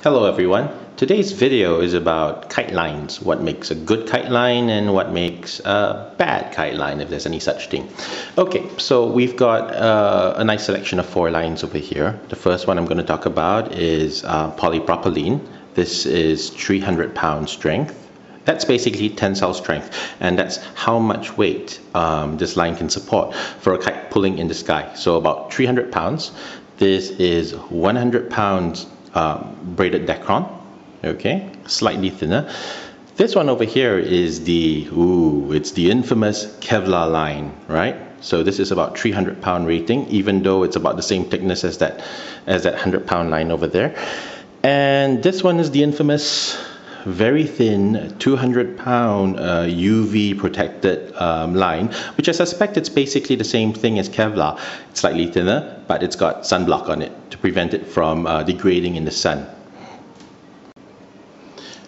Hello everyone. Today's video is about kite lines, what makes a good kite line and what makes a bad kite line, if there's any such thing. Okay, so we've got a nice selection of 4 lines over here. The first one I'm going to talk about is polypropylene. This is 300 pound strength. That's basically tensile strength, and that's how much weight this line can support for a kite pulling in the sky. So about 300 pounds. This is 100 pounds braided Dacron, okay, slightly thinner. This one over here is it's the infamous Kevlar line, right? So this is about 300 pound rating, even though it's about the same thickness as that 100 pound line over there. And this one is the infamous very thin 200 pound UV protected line, which I suspect it's basically the same thing as Kevlar. It's slightly thinner, but it's got sunblock on it to prevent it from degrading in the sun.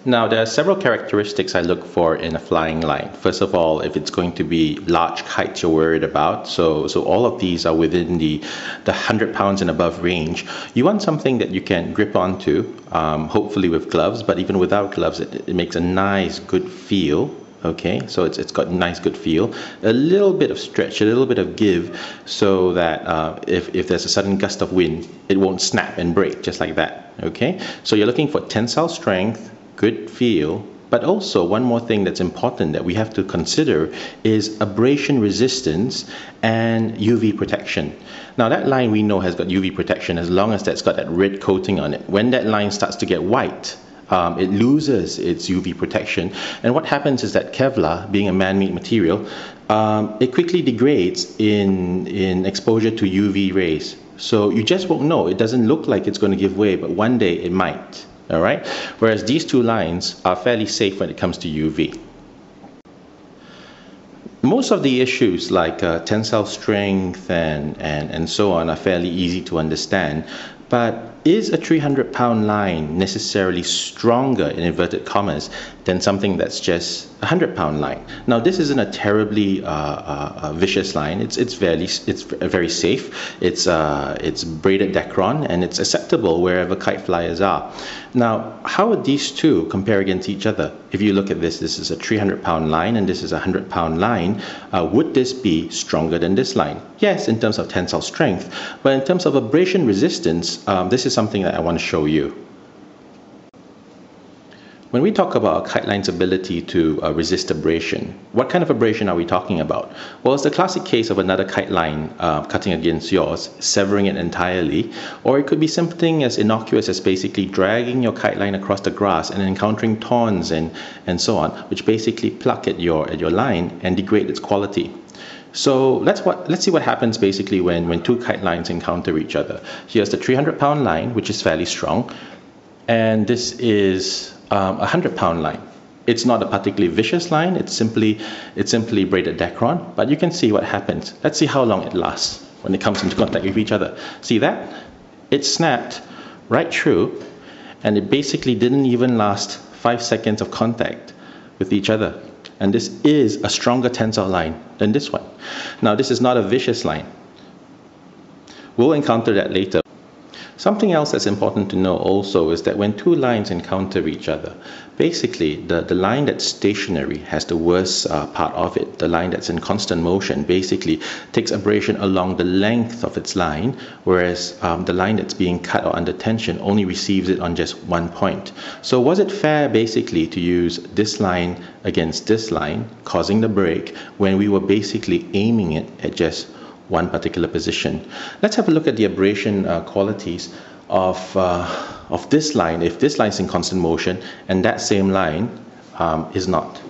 Now, there are several characteristics I look for in a flying line. First of all, if it's going to be large kites you're worried about, so all of these are within the 100 pounds and above range, you want something that you can grip onto, hopefully with gloves, but even without gloves, it makes a nice, good feel. Okay, so it's got a nice, good feel. A little bit of stretch, a little bit of give, so that if there's a sudden gust of wind, it won't snap and break just like that. Okay, so you're looking for tensile strength, good feel, but also one more thing that's important that we have to consider is abrasion resistance and UV protection. Now that line we know has got UV protection as long as that's got that red coating on it. When that line starts to get white, it loses its UV protection, and what happens is that Kevlar, being a man-made material, it quickly degrades in exposure to UV rays. So you just won't know. It doesn't look like it's going to give way, but one day it might. All right. Whereas these 2 lines are fairly safe when it comes to UV. Most of the issues like tensile strength and so on are fairly easy to understand, but is a 300 pound line necessarily stronger, in inverted commas, than something that's just a 100 pound line? Now, this isn't a terribly vicious line. It's very safe. It's braided Dacron, and it's acceptable wherever kite flyers are. Now, how would these two compare against each other? If you look at this is a 300 pound line and this is a 100 pound line. Would this be stronger than this line? Yes, in terms of tensile strength, but in terms of abrasion resistance, this is something that I want to show you. When we talk about a kite line's ability to resist abrasion, what kind of abrasion are we talking about? Well, it's the classic case of another kite line cutting against yours, severing it entirely, or it could be something as innocuous as basically dragging your kite line across the grass and encountering thorns and so on, which basically pluck at your line and degrade its quality. So let's see what happens basically when 2 kite lines encounter each other. Here's the 300 pound line, which is fairly strong, and this is a 100 pound line. It's not a particularly vicious line. It's simply braided Dacron, but you can see what happens. Let's see how long it lasts when it comes into contact with each other. See that? It snapped right through, and it basically didn't even last 5 seconds of contact with each other. And this is a stronger tensile line than this one. Now, this is not a vicious line. We'll encounter that later. Something else that's important to know also is that when 2 lines encounter each other, basically the line that's stationary has the worst part of it. The line that's in constant motion basically takes abrasion along the length of its line, whereas the line that's being cut or under tension only receives it on just one point. So was it fair basically to use this line against this line, causing the break, when we were basically aiming it at just one particular position? Let's have a look at the abrasion qualities of this line. If this line is in constant motion and that same line is not.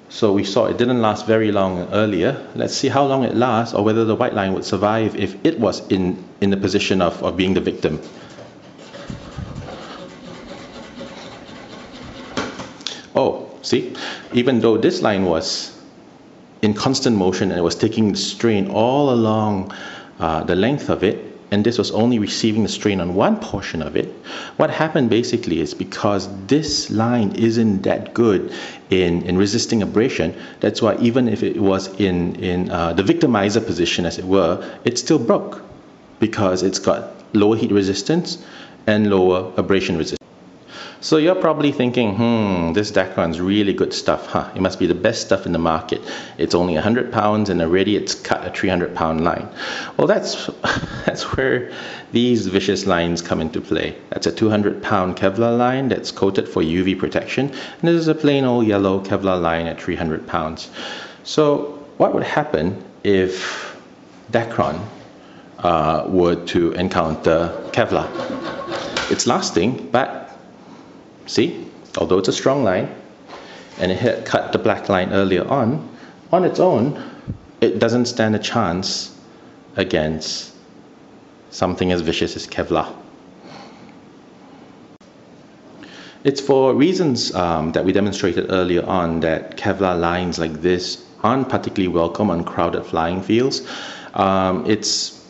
So we saw it didn't last very long earlier. Let's see how long it lasts, or whether the white line would survive if it was in the position of being the victim. Oh, see, even though this line was in constant motion and it was taking the strain all along the length of it, and this was only receiving the strain on one portion of it, what happened basically is because this line isn't that good in resisting abrasion, that's why even if it was in the victimizer position, as it were, it still broke, because it's got lower heat resistance and lower abrasion resistance. So you're probably thinking, this Dacron's really good stuff, huh? It must be the best stuff in the market. It's only 100 pounds and already it's cut a 300-pound line. Well, that's where these vicious lines come into play. That's a 200-pound Kevlar line that's coated for UV protection, and this is a plain old yellow Kevlar line at 300 pounds. So what would happen if Dacron were to encounter Kevlar? It's lasting, but see, although it's a strong line and it had cut the black line earlier on its own, it doesn't stand a chance against something as vicious as Kevlar. It's for reasons that we demonstrated earlier on that Kevlar lines like this aren't particularly welcome on crowded flying fields.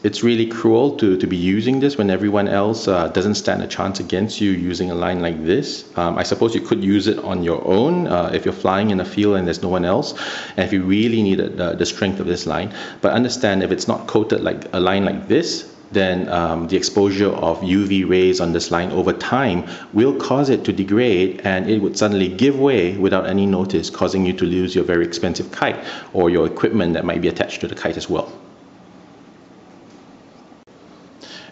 It's really cruel to be using this when everyone else doesn't stand a chance against you using a line like this. I suppose you could use it on your own if you're flying in a field and there's no one else, and if you really needed the strength of this line. But understand, if it's not coated like a line like this, then the exposure of UV rays on this line over time will cause it to degrade, and it would suddenly give way without any notice, causing you to lose your very expensive kite or your equipment that might be attached to the kite as well.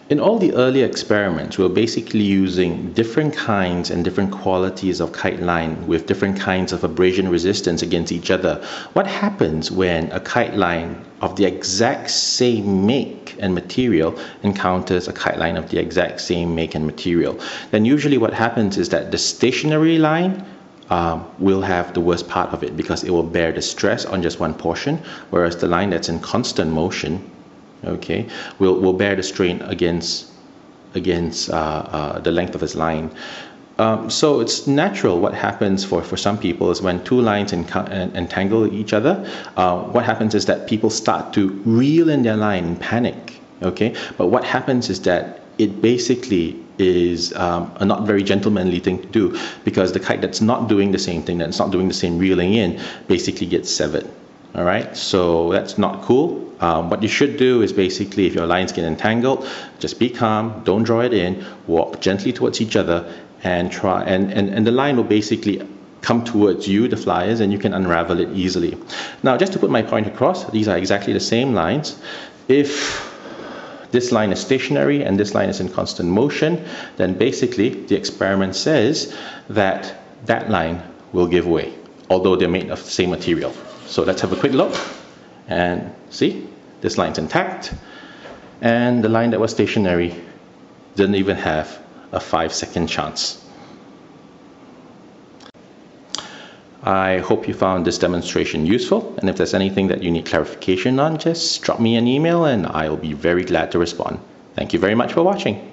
In all the earlier experiments, we were basically using different kinds and different qualities of kite line with different kinds of abrasion resistance against each other. What happens when a kite line of the exact same make and material encounters a kite line of the exact same make and material? Then usually what happens is that the stationary line will have the worst part of it, because it will bear the stress on just one portion, whereas the line that's in constant motion, okay, will bear the strain against the length of his line. So it's natural. What happens for some people is when two lines entangle each other, what happens is that people start to reel in their line and panic, okay? But what happens is that it basically is a not very gentlemanly thing to do, because the kite that's not doing the same thing, that's not doing the same reeling in, basically gets severed. All right, so that's not cool. What you should do is basically, if your lines get entangled, just be calm, don't draw it in, walk gently towards each other, and try, and the line will basically come towards you, the flyers, and you can unravel it easily. Now, just to put my point across, these are exactly the same lines. If this line is stationary and this line is in constant motion, then basically the experiment says that that line will give way, although they're made of the same material. So let's have a quick look and see, this line's intact, and the line that was stationary didn't even have a 5-second chance. I hope you found this demonstration useful, and if there's anything that you need clarification on, just drop me an email and I'll be very glad to respond. Thank you very much for watching.